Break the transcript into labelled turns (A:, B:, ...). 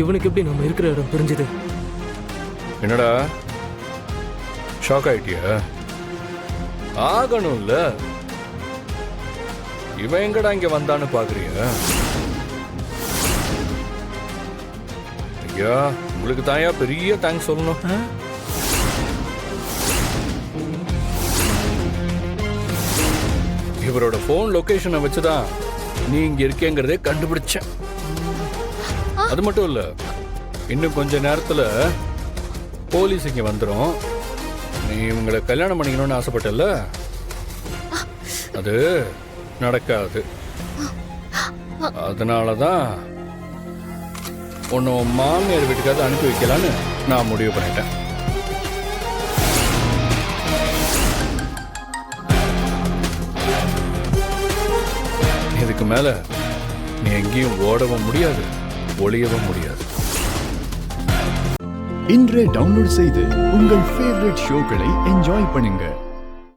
A: இவனுக்கு எப்படி நம்ம இருக்கிற இடம் புரிஞ்சுது?
B: என்னடா ஷாக் ஆயிட்டியா? ஆகணும்ல. இவன் எங்கடா இங்க வந்தான்னு பாக்குறியா? ஐயா, உங்களுக்கு தாயா பெரிய தேங்க்ஸ் சொல்லணும். இவரோட போன் லொகேஷனை வச்சுதான் நீ இங்க இருக்கேங்கிறதே கண்டுபிடிச்சேன். அது மட்டும் இல்ல, இன்னும் கொஞ்ச நேரத்துல போலீஸ் இங்க வந்துடும். நீ இவங்களை கல்யாணம் பண்ணிக்கணும்னு ஆசைப்பட்டல, அது நடக்காது. அதனாலதான் உன்னை மாமியார் வீட்டுக்காவது அனுப்பி வைக்கலான்னு நான் முடிவு பண்ணிட்டேன். இதுக்கு மேல நீ எங்கேயும் ஓடவும் முடியாது, ஒளியவும் முடியாது.
C: இன்றே டவுன்லோட் செய்து உங்கள் ஃபேவரட் ஷோக்களை என்ஜாய் பண்ணுங்க.